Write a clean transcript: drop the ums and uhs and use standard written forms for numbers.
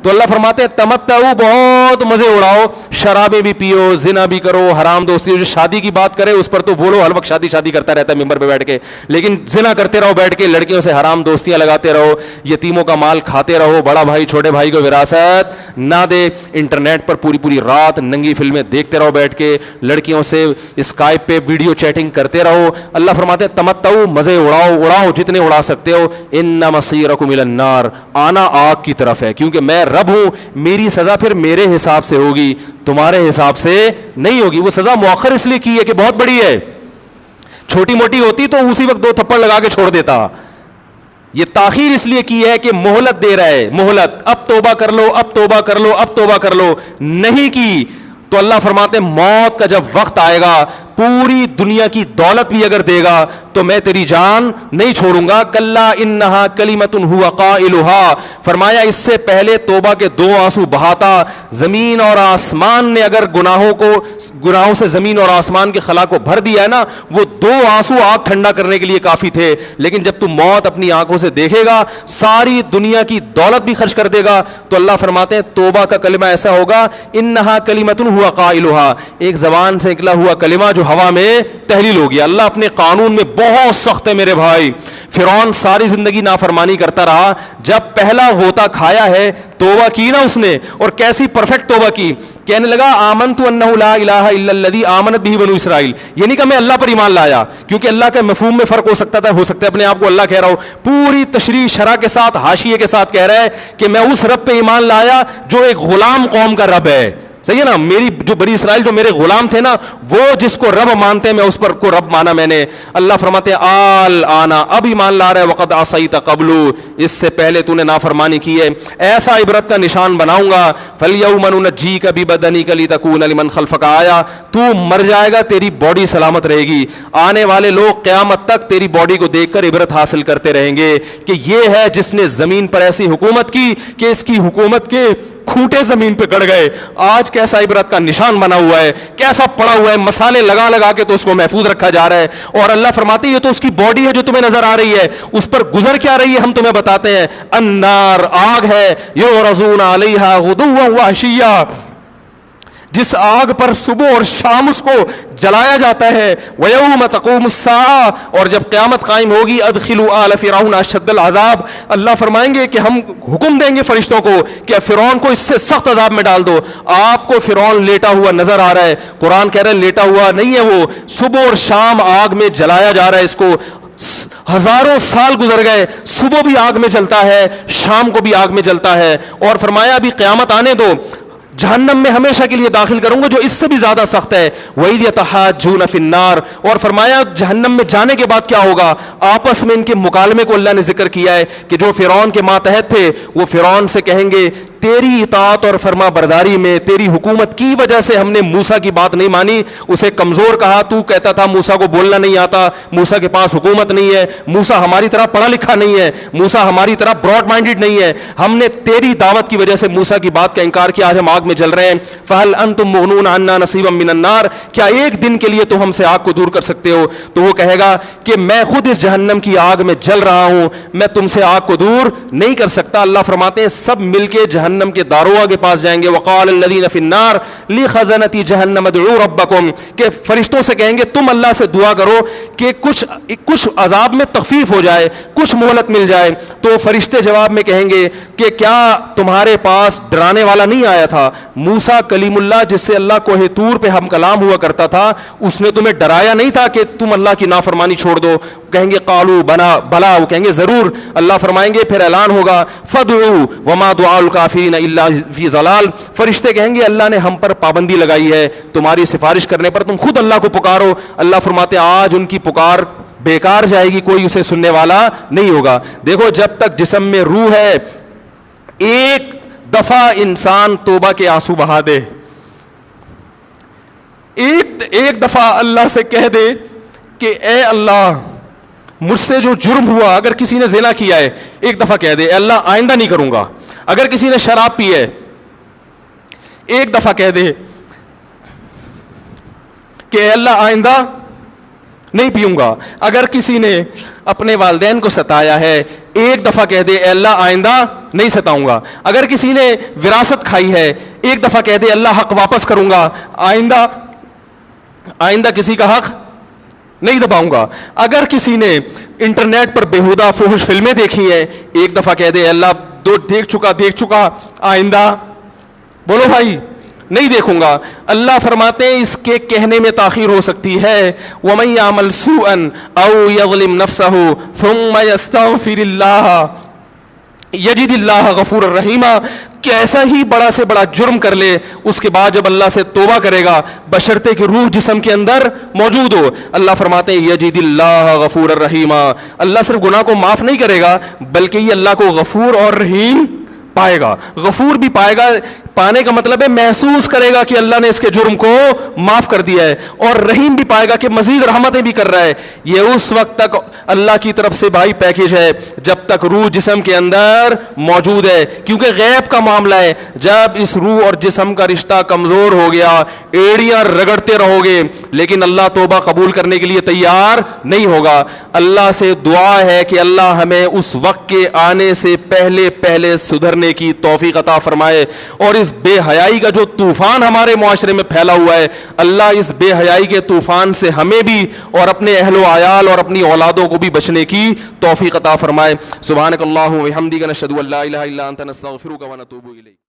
تو اللہ فرماتے ہیں تمتعو، بہت مزے اڑاؤ، شرابیں بھی پیو، زنا بھی کرو، حرام دوستی. جو شادی کی بات کرے اس پر تو بولو ہر وقت شادی شادی کرتا رہتا ہے ممبر پہ بیٹھ کے، لیکن زنا کرتے رہو بیٹھ کے، لڑکیوں سے حرام دوستیاں لگاتے رہو، یتیموں کا مال کھاتے رہو، بڑا بھائی چھوٹے بھائی کو وراثت نہ دے، انٹرنیٹ پر پوری پوری رات ننگی فلمیں دیکھتے رہو بیٹھ کے، لڑکیوں سے اسکائپ پہ ویڈیو چیٹنگ کرتے رہو. اللہ فرماتے ہیں تمتعو، مزے اڑاؤ جتنے اڑا سکتے ہو. ان مصیرکم الی النار، آنا آگ کی طرف ہے، کیونکہ میں رب ہوں، میری سزا پھر میرے حساب سے ہوگی، تمہارے حساب سے نہیں ہوگی. وہ سزا مؤخر اس لیے کی ہے کہ بہت بڑی ہے، چھوٹی موٹی ہوتی تو اسی وقت 2 تھپڑ لگا کے چھوڑ دیتا. یہ تاخیر اس لیے کی ہے کہ مہلت دے رہا ہے، مہلت، اب توبہ کر لو، اب توبہ کر لو، اب توبہ کر لو. نہیں کی تو اللہ فرماتے ہیں موت کا جب وقت آئے گا، پوری دنیا کی دولت بھی اگر دے گا تو میں تیری جان نہیں چھوڑوں گا. کلا انہا کلمۃ ہوا قائلھا، فرمایا اس سے پہلے توبہ کے 2 آنسو بہاتا. زمین اور آسمان نے اگر گناہوں سے زمین اور آسمان کے خلا کو بھر دیا ہے نا، وہ 2 آنسو آگ ٹھنڈا کرنے کے لیے کافی تھے. لیکن جب تم موت اپنی آنکھوں سے دیکھے گا، ساری دنیا کی دولت بھی خرچ کر دے گا، تو اللہ فرماتے ہیں توبہ کا کلمہ ایسا ہوگا، انہا کلمۃ ہوا قائلھا، ایک زبان سے نکلا ہوا کلمہ جو ہوا میں تحلیل ہو گیا. اللہ اپنے قانون میں بہت سخت ہے میرے بھائی. فرعون ساری زندگی نافرمانی کرتا رہا، جب پہلا غوطہ کھایا ہے توبہ کی نا اس نے، اور کیسی پرفیکٹ توبہ کی. کہنے لگا آمنت انہ لا الہ الا الذی آمنت بہ بنو اسرائیل، یہ نہیں کہ میں اللہ پر ایمان لایا، کیونکہ اللہ کے مفہوم میں فرق ہو سکتا ہے اپنے آپ کو اللہ کہہ رہا ہوں. پوری تشریح شرح کے ساتھ حاشیے کے ساتھ کہہ رہا ہے کہ میں اس رب پہ ایمان لایا جو ایک غلام قوم کا رب ہے. صحیح ہے نا، میری جو بنی اسرائیل جو میرے غلام تھے نا، وہ جس کو رب مانتے ہیں میں اس پر کو رب مانا میں نے. اللہ فرماتے ہیں آل آنا، اب ایمان لا رہا ہے، وقد عصیت قبل، اس سے پہلے تو نے نافرمانی کی ہے. ایسا عبرت کا نشان بناؤں گا، فالیوم ننجیک ببدنک لتکون لمن خلفک آیا، تو مر جائے گا تیری باڈی سلامت رہے گی، آنے والے لوگ قیامت تک تیری باڈی کو دیکھ کر عبرت حاصل کرتے رہیں گے کہ یہ ہے جس نے زمین پر ایسی حکومت کی کہ اس کی حکومت کے کھوٹے زمین پہ گڑ گئے. آج کیسا عبرت کا نشان بنا ہوا ہے، کیسا پڑا ہوا ہے، مسالے لگا لگا کے تو اس کو محفوظ رکھا جا رہا ہے. اور اللہ فرماتے ہیں یہ تو اس کی باڈی ہے جو تمہیں نظر آ رہی ہے، اس پر گزر کیا رہی ہے ہم تمہیں بتاتے ہیں. النار، آگ ہے، یعرضون علیہا غدوا وعشیا، جس آگ پر صبح اور شام اس کو جلایا جاتا ہے. وَيَوْمَ تَقُومُ السَّاعَةُ، اور جب قیامت قائم ہوگی، أَدْخِلُوا آلَ فِرْعَوْنَ أَشَدَّ الْعَذَابِ، اللہ فرمائیں گے کہ ہم حکم دیں گے فرشتوں کو کہ فرعون کو اس سے سخت عذاب میں ڈال دو. آپ کو فرعون لیٹا ہوا نظر آ رہا ہے، قرآن کہہ رہا ہے لیٹا ہوا نہیں ہے، وہ صبح اور شام آگ میں جلایا جا رہا ہے. اس کو ہزاروں سال گزر گئے، صبح بھی آگ میں جلتا ہے، شام کو بھی آگ میں جلتا ہے. اور فرمایا ابھی قیامت آنے دو، جہنم میں ہمیشہ کے لیے داخل کروں گا جو اس سے بھی زیادہ سخت ہے. وَإِذْ يَتَحَاجُّونَ فِي النَّارِ، اور فرمایا جہنم میں جانے کے بعد کیا ہوگا، آپس میں ان کے مکالمے کو اللہ نے ذکر کیا ہے کہ جو فرعون کے ماتحت تھے وہ فرعون سے کہیں گے تیری اطاعت اور فرما برداری میں، تیری حکومت کی وجہ سے ہم نے موسیٰ کی بات نہیں مانی، اسے کمزور کہا. تو کہتا تھا موسیٰ کو بولنا نہیں آتا، موسیٰ کے پاس حکومت نہیں ہے، موسیٰ ہماری طرح پڑھا لکھا نہیں ہے، موسیٰ ہماری طرح براڈ مائنڈڈ نہیں ہے. ہم نے تیری دعوت کی وجہ سے موسیٰ کی بات کا انکار کیا، آج ہم آگ میں جل رہے ہیں. فَهَلْ أَنْتُمْ مُغْنُونَ عَنَّا نَصِيبًا مِّنَ النَّارِ، کیا ایک دن کے لیے تو ہم سے آگ کو دور کر سکتے ہو؟ تو وہ کہے گا کہ میں خود اس جہنم کی آگ میں جل رہا ہوں، میں تم سے آگ کو دور نہیں کر سکتا. اللہ فرماتے ہیں سب مل کے جہنم کے داروغ کے پاس جائیں گے. وقال الذین فی النار لخزنۃ جہنم ادعوا ربکم، کہ فرشتوں سے کہیں گے تم اللہ سے دعا کرو کہ کچھ عذاب میں تخفیف ہو جائے، کچھ مہلت مل جائے. تو فرشتے جواب میں کہیں گے کہ کیا تمہارے پاس ڈرانے والا نہیں آیا تھا؟ موسیٰ کلیم اللہ جس سے اللہ کوہ طور پہ ہم کلام ہوا کرتا تھا، اس نے تمہیں ڈرایا نہیں تھا کہ تم اللہ کی نافرمانی چھوڑ دو؟ کہیں گے قالوا بلا، وہ کہیں گے ضرور. اللہ فرمائیں گے پھر اعلان ہوگا فادعوا وما دعاء الکافرین الا فی ضلال، فرشتے کہیں گے اللہ نے ہم پر پابندی لگائی ہے تمہاری سفارش کرنے پر، تم خود اللہ کو پکارو. اللہ فرماتے آج ان کی پکار بیکار جائے گی، کوئی اسے سننے والا نہیں ہوگا. دیکھو جب تک جسم میں روح ہے، ایک دفعہ انسان توبہ کے آنسو بہا دے، ایک دفعہ اللہ سے کہہ دے کہ اے اللہ مجھ سے جو جرم ہوا، اگر کسی نے زنا کیا ہے ایک دفعہ کہہ دے اے اللہ آئندہ نہیں کروں گا. اگر کسی نے شراب پی ہے ایک دفعہ کہہ دے کہ اے اللہ آئندہ نہیں پیوں گا. اگر کسی نے اپنے والدین کو ستایا ہے ایک دفعہ کہہ دے اے اللہ آئندہ نہیں ستاؤں گا. اگر کسی نے وراثت کھائی ہے ایک دفعہ کہہ دے اللہ حق واپس کروں گا, آئندہ کسی کا حق نہیں دباؤں گا. اگر کسی نے انٹرنیٹ پر بیہودہ فحش فلمیں دیکھی ہیں ایک دفعہ کہہ دے اللہ دیکھ چکا آئندہ بولو بھائی نہیں دیکھوں گا. اللہ فرماتے ہیں اس کے کہنے میں تاخیر ہو سکتی ہے. وَمَن يَعْمَلْ سُوءًا أَوْ يَظْلِمْ نَفْسَهُ ثُمَّ يَسْتَغْفِرِ اللَّهَ یجد اللہ غفور الرحیمہ. کیسا ہی بڑا سے بڑا جرم کر لے اس کے بعد جب اللہ سے توبہ کرے گا بشرطے کہ روح جسم کے اندر موجود ہو, اللہ فرماتے ہیں یجد اللہ غفور الرحیمہ. اللہ صرف گناہ کو معاف نہیں کرے گا بلکہ یہ اللہ کو غفور اور رحیم پائے گا. غفور بھی پائے گا, پانے کا مطلب ہے محسوس کرے گا کہ اللہ نے اس کے جرم کو معاف کر دیا ہے, اور رحیم بھی پائے گا کہ مزید رحمتیں بھی کر رہا ہے. یہ اس وقت تک اللہ کی طرف سے بھائی پیکیج ہے جب تک روح جسم کے اندر موجود ہے, کیونکہ غیب کا معاملہ ہے. جب اس روح اور جسم کا رشتہ کمزور ہو گیا ایڑیاں رگڑتے رہو گے لیکن اللہ توبہ قبول کرنے کے لیے تیار نہیں ہوگا. اللہ سے دعا ہے کہ اللہ ہمیں اس وقت کے آنے سے پہلے سدھرنے کی توفیق عطا فرمائے, اور اس بے حیائی کا جو طوفان ہمارے معاشرے میں پھیلا ہوا ہے اللہ اس بے حیائی کے طوفان سے ہمیں بھی اور اپنے اہل و عیال اور اپنی اولادوں کو بھی بچنے کی توفیق عطا فرمائے. سبحانک اللہم و بحمدک نشہد ان لا الہ الا انت نستغفرک و نتوب الیک.